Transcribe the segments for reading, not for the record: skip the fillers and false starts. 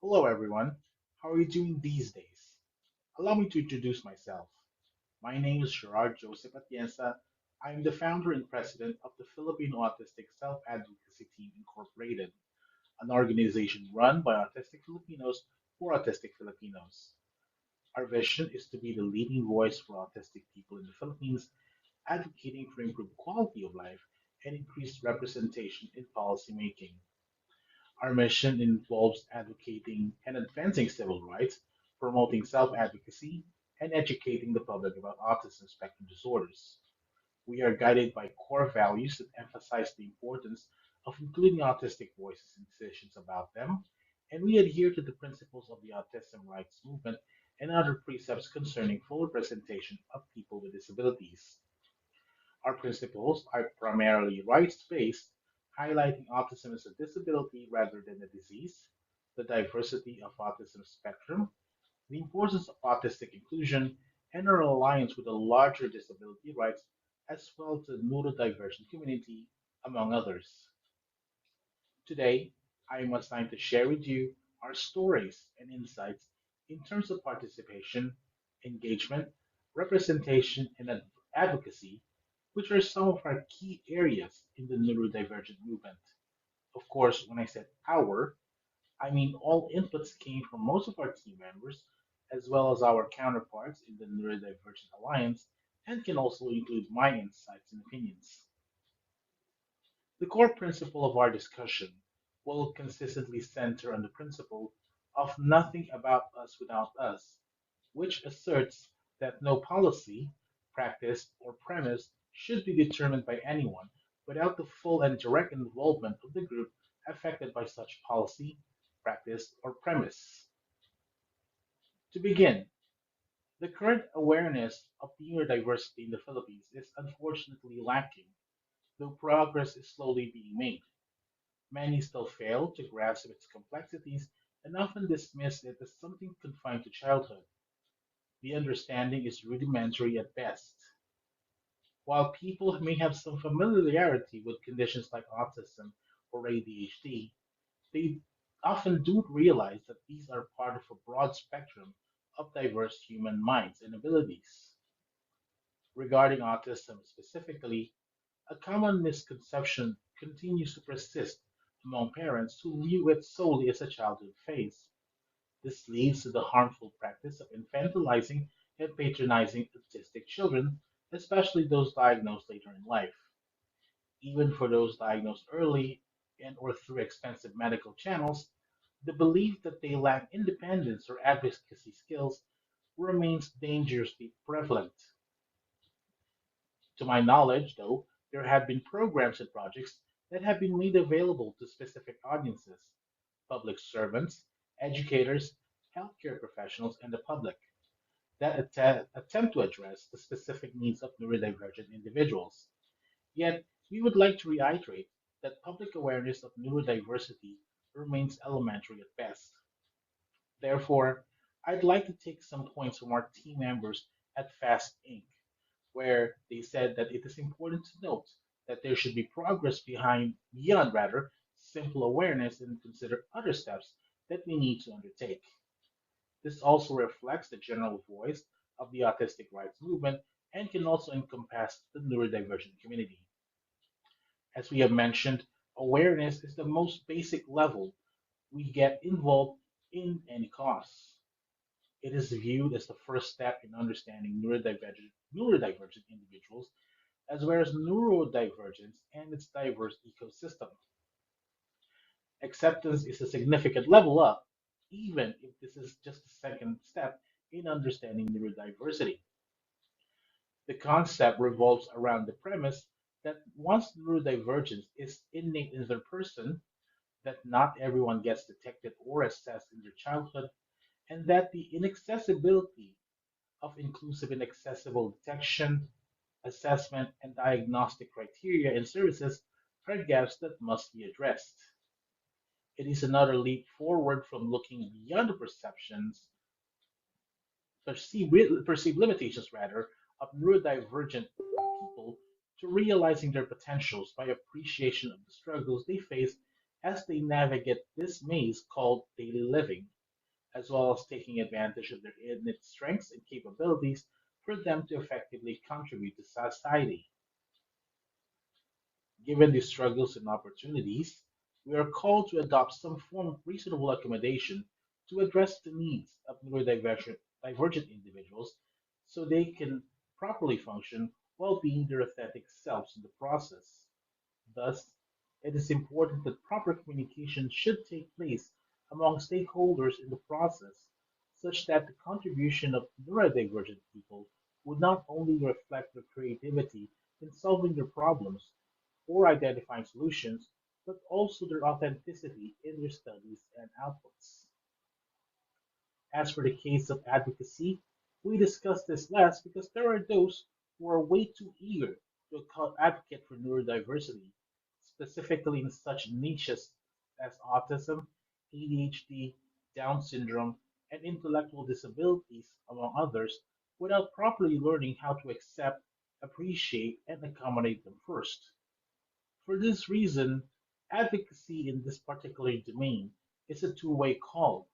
Hello, everyone. How are you doing these days? Allow me to introduce myself. My name is Gerard Joseph Atienza. I am the founder and president of the Filipino Autistic Self-Advocacy Team Incorporated, an organization run by Autistic Filipinos for Autistic Filipinos. Our vision is to be the leading voice for autistic people in the Philippines, advocating for improved quality of life and increased representation in policymaking. Our mission involves advocating and advancing civil rights, promoting self advocacy, and educating the public about autism spectrum disorders. We are guided by core values that emphasize the importance of including autistic voices in decisions about them, and we adhere to the principles of the autism rights movement and other precepts concerning full representation of people with disabilities. Our principles are primarily rights based, highlighting autism as a disability rather than a disease, the diversity of autism spectrum, the importance of autistic inclusion, and our alliance with the larger disability rights as well as the neurodivergent community, among others. Today, I am assigned to share with you our stories and insights in terms of participation, engagement, representation, and advocacy, which are some of our key areas in the neurodivergent movement. Of course, when I said our, I mean all inputs came from most of our team members, as well as our counterparts in the Neurodivergent Alliance, and can also include my insights and opinions. The core principle of our discussion will consistently center on the principle of nothing about us without us, which asserts that no policy, practice, or premise should be determined by anyone without the full and direct involvement of the group affected by such policy, practice, or premise. To begin, the current awareness of neurodiversity in the Philippines is unfortunately lacking, though progress is slowly being made. Many still fail to grasp its complexities and often dismiss it as something confined to childhood. The understanding is rudimentary at best. While people may have some familiarity with conditions like autism or ADHD, they often don't realize that these are part of a broad spectrum of diverse human minds and abilities. Regarding autism specifically, a common misconception continues to persist among parents who view it solely as a childhood phase. This leads to the harmful practice of infantilizing and patronizing autistic children, especially those diagnosed later in life. Even for those diagnosed early and or through expensive medical channels, the belief that they lack independence or advocacy skills remains dangerously prevalent. To my knowledge, though, there have been programs and projects that have been made available to specific audiences, public servants, educators, healthcare professionals, and the public that attempt to address the specific needs of neurodivergent individuals. Yet, we would like to reiterate that public awareness of neurodiversity remains elementary at best. Therefore, I'd like to take some points from our team members at Fast Inc., where they said that it is important to note that there should be progress beyond rather simple awareness and consider other steps that we need to undertake. This also reflects the general voice of the autistic rights movement and can also encompass the neurodivergent community. As we have mentioned, awareness is the most basic level we get involved in any cause. It is viewed as the first step in understanding neurodivergent individuals as well as neurodivergence and its diverse ecosystem. Acceptance is a significant level up, even if this is just the second step in understanding neurodiversity. The concept revolves around the premise that once neurodivergence is innate in the person, that not everyone gets detected or assessed in their childhood, and that the inaccessibility of inclusive and accessible detection, assessment, and diagnostic criteria and services are gaps that must be addressed. It is another leap forward from looking beyond the perceived limitations rather of neurodivergent people to realizing their potentials by appreciation of the struggles they face as they navigate this maze called daily living, as well as taking advantage of their innate strengths and capabilities for them to effectively contribute to society. Given these struggles and opportunities, we are called to adopt some form of reasonable accommodation to address the needs of neurodivergent individuals so they can properly function while being their authentic selves in the process. Thus, it is important that proper communication should take place among stakeholders in the process, such that the contribution of neurodivergent people would not only reflect their creativity in solving their problems or identifying solutions, but also their authenticity in their studies and outputs. As for the case of advocacy, we discuss this less because there are those who are way too eager to advocate for neurodiversity, specifically in such niches as autism, ADHD, Down syndrome, and intellectual disabilities, among others, without properly learning how to accept, appreciate, and accommodate them first. For this reason, advocacy in this particular domain is a two-way call.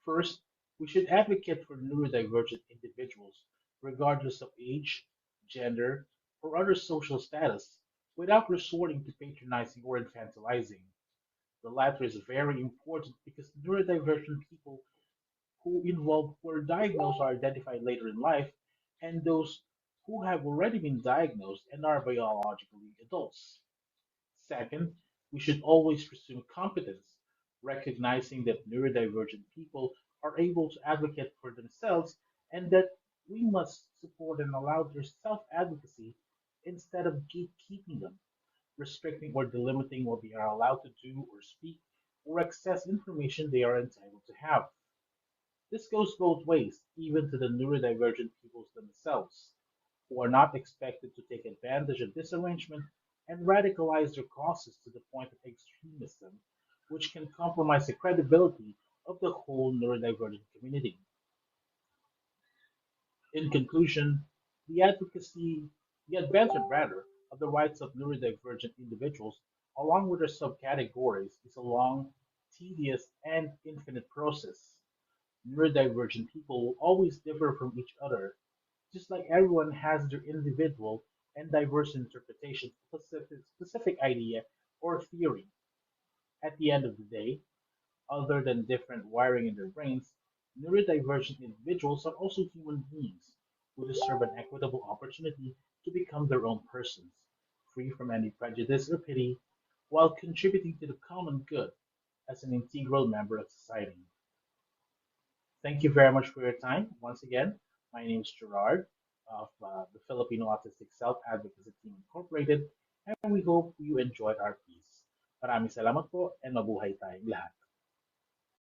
First, we should advocate for neurodivergent individuals, regardless of age, gender, or other social status, without resorting to patronizing or infantilizing. The latter is very important because neurodivergent people who are diagnosed or identified later in life, and those who have already been diagnosed and are biologically adults. Second, we should always presume competence, recognizing that neurodivergent people are able to advocate for themselves and that we must support and allow their self advocacy instead of gatekeeping them, restricting or delimiting what they are allowed to do or speak or access information they are entitled to have. This goes both ways, even to the neurodivergent peoples themselves, who are not expected to take advantage of this arrangement and radicalize their causes to the point of extremism, which can compromise the credibility of the whole neurodivergent community. In conclusion, the advocacy, the advancement rather, of the rights of neurodivergent individuals, along with their subcategories, is a long, tedious, and infinite process. Neurodivergent people will always differ from each other, just like everyone has their individual and diverse interpretation of a specific idea or theory. At the end of the day, other than different wiring in their brains, neurodivergent individuals are also human beings who deserve an equitable opportunity to become their own persons, free from any prejudice or pity, while contributing to the common good as an integral member of society. Thank you very much for your time. Once again, my name is Gerard of the Filipino Autistic Self-Advocacy Team Incorporated, and we hope you enjoyed our piece. Maraming salamat po and mabuhay tayong lahat.